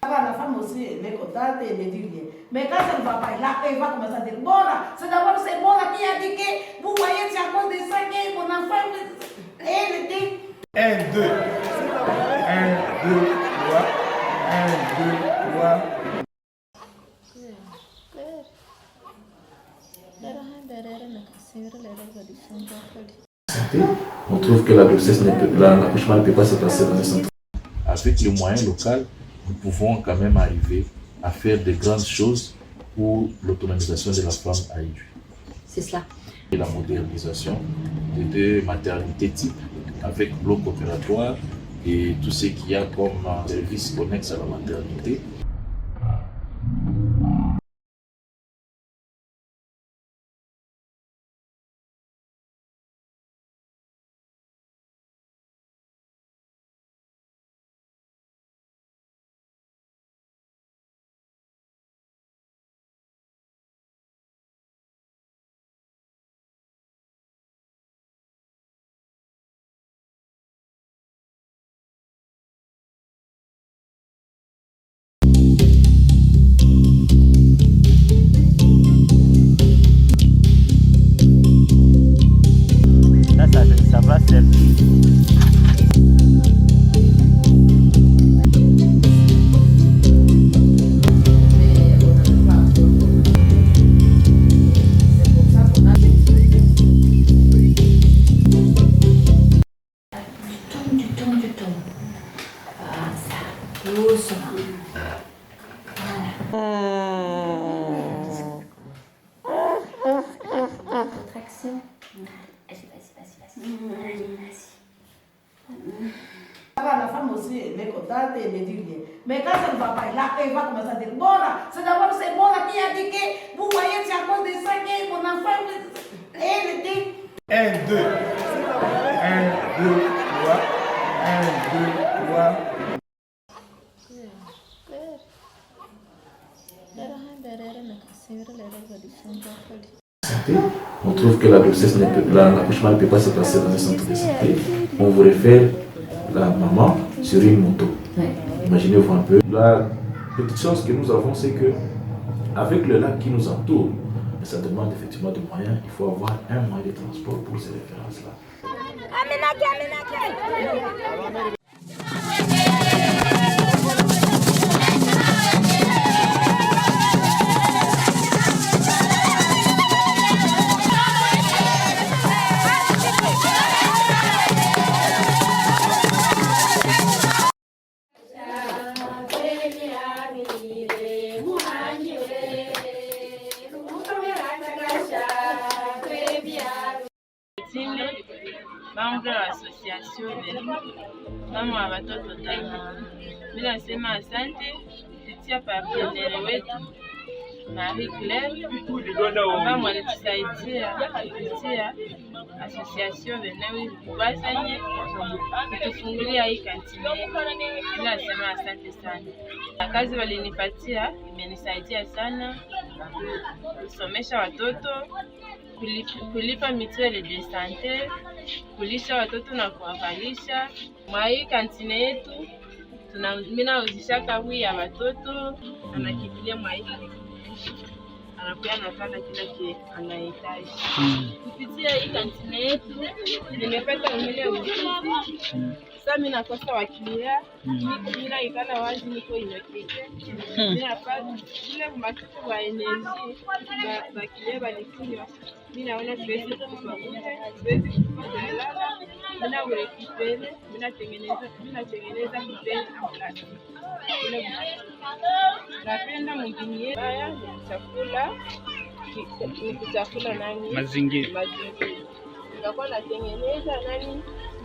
La femme aussi, elle est contente et elle ne dit rien. Mais quand elle ne va pas, là, elle va commencer à dire, bon là, c'est d'abord c'est bon là qui a dit que vous voyez, c'est à cause de ça que mon enfant, et elle dit. 1, 2. 1, 2, 3. 1, 2, 3. On trouve que l'accouchement ne peut pas se passer dans un centre. Avec les moyens locaux, nous pouvons quand même arriver à faire de grandes choses pour l'autonomisation de la femme à Idjouy. C'est cela. Et la modernisation de deux maternités types avec bloc opératoire et tout ce qu'il y a comme service connexe à la maternité. Ça va servir. Du ton. Ah, ça. Doucement. Contraction. La femme aussi, elle est contente et elle ne dit rien. Mais quand elle ne va pas, là, elle va commencer à dire, bon là, c'est d'abord c'est bon là qui a dit que vous voyez, c'est à cause de ça que mon enfant, et elle dit. 1, 2. 1, 2, 3. 1, 2, 3. On trouve que l'accouchement ne peut pas se passer dans un centre de santé. On vous réfère la maman sur une moto. Ouais. Imaginez-vous un peu. La petite chance que nous avons, c'est que avec le lac qui nous entoure, ça demande effectivement des moyens. Il faut avoir un moyen de transport pour ces références-là. Membre wa association mama wa watoto tano. Mimi nasema asante kupitia partenaire wetu Marie Claire ambao walitusaidia kupitia association wenyewe kubasanye kutufungulia hii kantini. Mimi nasema asante sana. Kazi walinipatia imenisaidia sana kusomesha watoto, kulipa mutuelle de sante, kulisha watoto na kuwavalisha. Mwa hii kantine yetu mimi nauzishaka hui ya watoto, anakimbilia mwa hii anakuwa anapata kila kitu anahitaji. Kupitia hii kantine yetu nimepata umile ujuzi. Sasa mimi nakosa wakilia, mimi naikala wazi niko inokeke. Mimi napata ile makitu wa energy za kilia balikunywa. Mimi naona siwezi kufaulu, siwezi kuendelea. Mimi na urekipele, mimi natengeneza kipele amlaki. Napenda mwingine haya ni chakula, nani mazingira. Nikakuwa natengeneza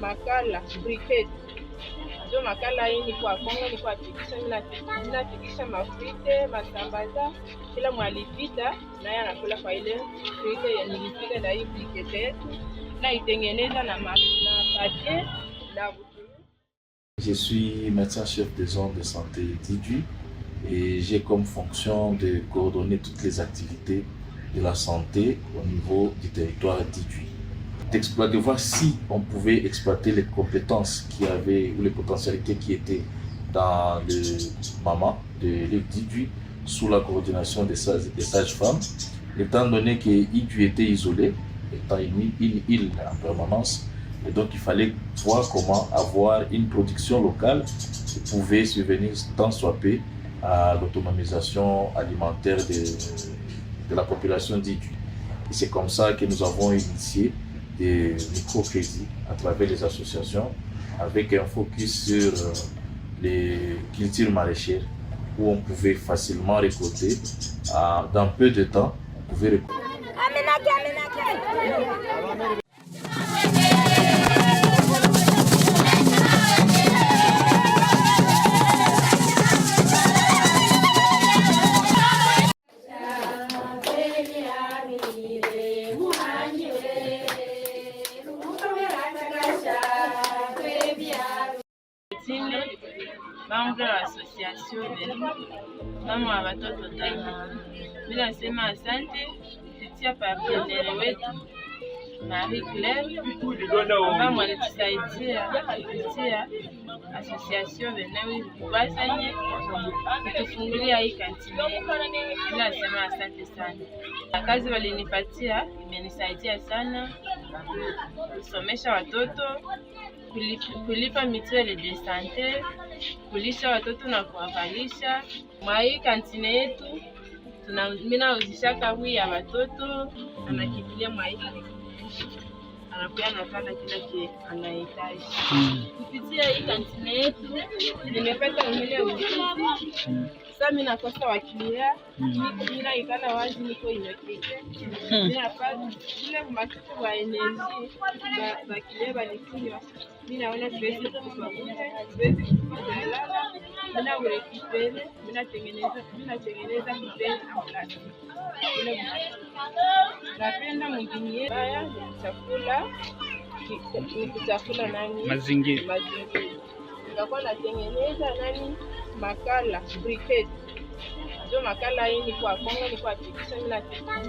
makala briquette. Ndio makala hii ni kwa Kongo, ni kwa tikisha, mimi natikisha mafrite, masambaza, kila mwalipita naye anakula kwa ile frite ya nilipika na hii briquette yetu na itengeneza na papier na Je suis médecin-chef des zones de santé d'Idjouy et j'ai comme fonction de coordonner toutes les activités de la santé au niveau du territoire d'Idjouy. de voir si on pouvait exploiter les compétences qui avaient ou les potentialités qui étaient dans le MAMA de l'IDU sous la coordination des sages-femmes, étant donné que l'IDU était isolé, étant une île en permanence, et donc il fallait voir comment avoir une production locale qui pouvait subvenir tant soit peu à l'autonomisation alimentaire de la population d'IDU. Et c'est comme ça que nous avons initié des microcrédits à travers les associations avec un focus sur les cultures maraîchères où on pouvait facilement récolter. Dans peu de temps, on pouvait récolter. Membre wa association yenu mama wa watoto tano. Mimi nasema asante kupitia partenaire wetu Marie Claire ambao walitusaidia kupitia association wenyewe kubasanye kutufungulia hii kantini. Mimi nasema asante sana. Kazi walinipatia imenisaidia sana kusomesha watoto, kulipa mutuelle de santé, kulisha watoto na kuwavalisha. Mwa hii kantine yetu mimi nauzishaka hui ya watoto, anakimbilia mwa hii anakuwa anapata kila kitu anahitaji. Kupitia hii kantine yetu nimepata umile ujuzi. Sasa mimi nakosa wakilia, mimi naikala wazi niko inokete. Mimi napata ile makitu wa energy za kile balikunywa. Mimi naona siwezi kufaulu, siwezi kuendelea. Mimi nakurekipele, mimi natengeneza kipele amlaki. Napenda mwingine haya ni chakula nani mazingira. Nikakuwa natengeneza nani makala briquette. Ndio makala hii ni kwa Kongo, ni kwa tikisha, mimi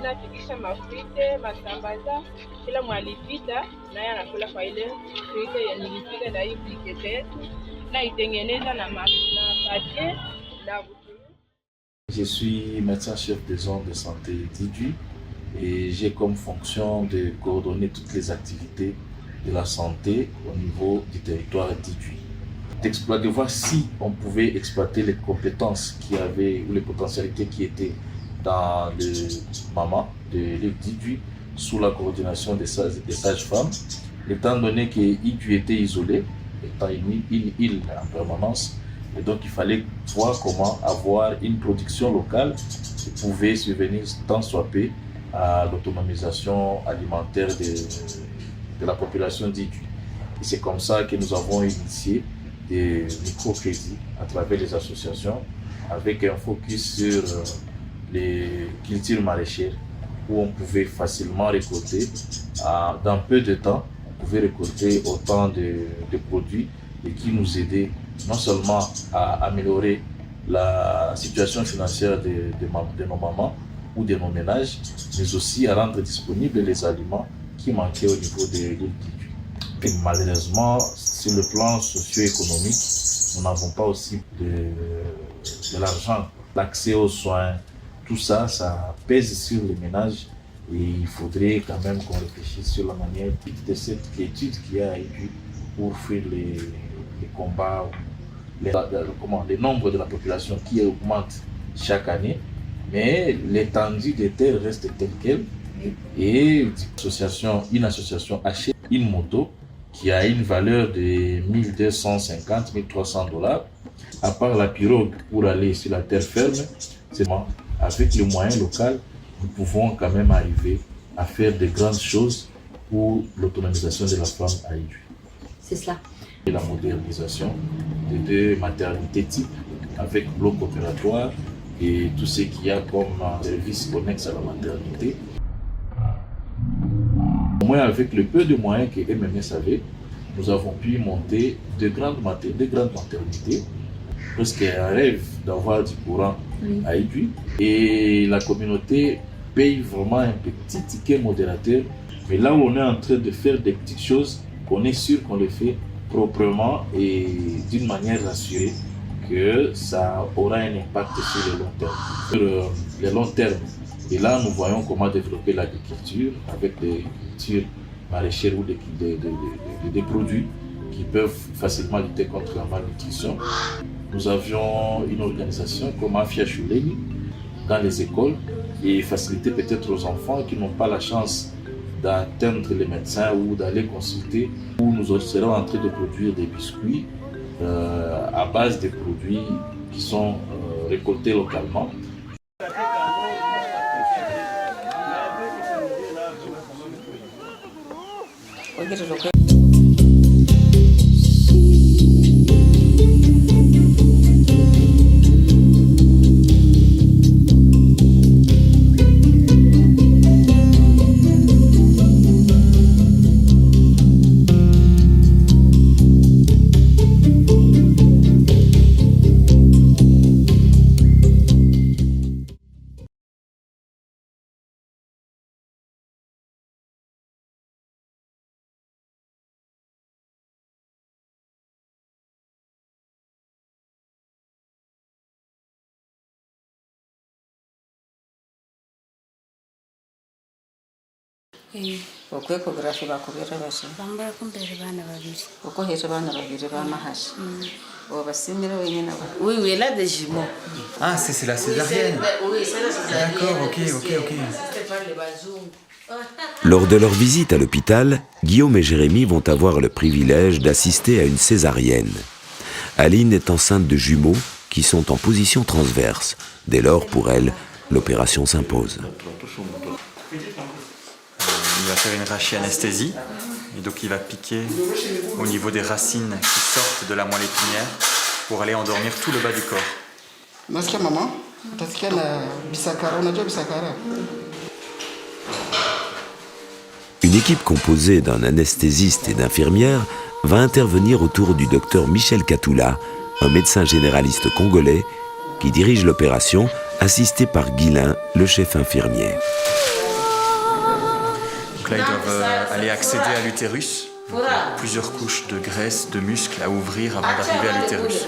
natikisha mafrite, masambaza, kila mwalipita naye anakula kwa ile frite ya nilipika na hii briquette na itengeneza na papier na Je suis médecin-chef des zones de santé d'IDU et j'ai comme fonction de coordonner toutes les activités de la santé au niveau du territoire d'IDU. De voir si on pouvait exploiter les compétences qui avaient ou les potentialités qui étaient dans le MAMA de l'IDU sous la coordination des sages-femmes, étant donné que l'IDU était isolé, étant une île en permanence, et donc il fallait voir comment avoir une production locale qui pouvait subvenir tant soit peu à l'autonomisation alimentaire de la population d'IDU. Et c'est comme ça que nous avons initié des microcrédits à travers les associations avec un focus sur les cultures maraîchères où on pouvait facilement récolter. Dans peu de temps, on pouvait récolter autant de produits et qui nous aidaient non seulement à améliorer la situation financière de nos mamans ou de nos ménages, mais aussi à rendre disponibles les aliments qui manquaient au niveau de l'île d'IDU. Et malheureusement, sur le plan socio-économique, nous n'avons pas aussi de l'argent, l'accès aux soins, tout ça, ça pèse sur les ménages et il faudrait quand même qu'on réfléchisse sur la manière de cette étude qui a eu pour fuir les combats, le nombre de la population qui augmente chaque année, mais l'étendue des terres reste telle qu'elle et une association achète une moto qui a une valeur de 1250, 1300 $. À part la pirogue pour aller sur la terre ferme, avec les moyens locaux, nous pouvons quand même arriver à faire de grandes choses pour l'autonomisation de la femme à IDU. C'est cela. Et la modernisation de 2 maternités types avec bloc opératoire et tout ce qu'il y a comme service connexe à la maternité. Au moins avec le peu de moyens que MMS avait, nous avons pu monter de grandes maternités, parce qu'un rêve d'avoir du courant à IDU. Et la communauté paye vraiment un petit ticket modérateur Mais là où on est en train de faire des petites choses, qu'on est sûr qu'on les fait proprement et d'une manière rassurée, que ça aura un impact sur le long terme. Sur le long terme. Et là, nous voyons comment développer l'agriculture avec des cultures maraîchères ou des produits qui peuvent facilement lutter contre la malnutrition. Nous avions une organisation comme Afia Shuleni dans les écoles et faciliter peut-être aux enfants qui n'ont pas la chance d'atteindre les médecins ou d'aller consulter, où nous serons en train de produire des biscuits à base des produits qui sont récoltés localement. Okwekografi bakubira basi bambara kumbere bana babiri uko hera bana babiri bamahashi obasimira wenyine oui oui là des jumeaux. Ah c'est la césarienne. Oui c'est la césarienne. D'accord, ok. C'était pas les bazooms. Lors de leur visite à l'hôpital, Guillaume et Jérémy vont avoir le privilège d'assister à une césarienne. Aline est enceinte de jumeaux qui sont en position transverse. Dès lors, pour elle, l'opération s'impose. Il va faire une rachianesthésie et donc il va piquer au niveau des racines qui sortent de la moelle épinière pour aller endormir tout le bas du corps. Nasikia maman, utasikia na bisakara, unajua bisakara? Une équipe composée d'un anesthésiste et d'infirmières va intervenir autour du docteur Michel Katoula, un médecin généraliste congolais qui dirige l'opération, assisté par Guilain, le chef infirmier. Donc là, ils doivent aller accéder à l'utérus. Plusieurs couches de graisse, de muscles à ouvrir avant d'arriver à l'utérus.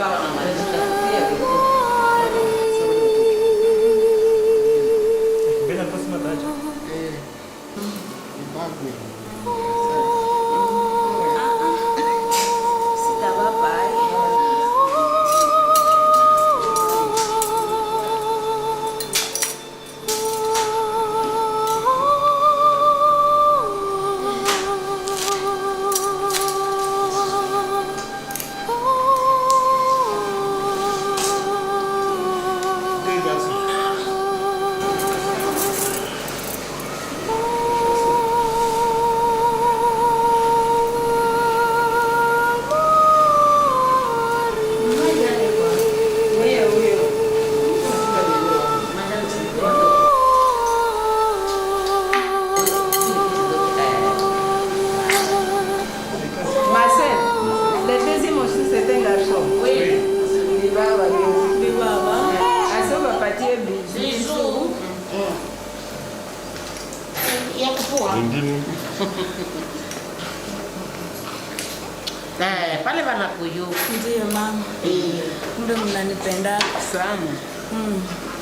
Pale wanakuyu. Ndiyo mama. Kumbe mnanipenda sana.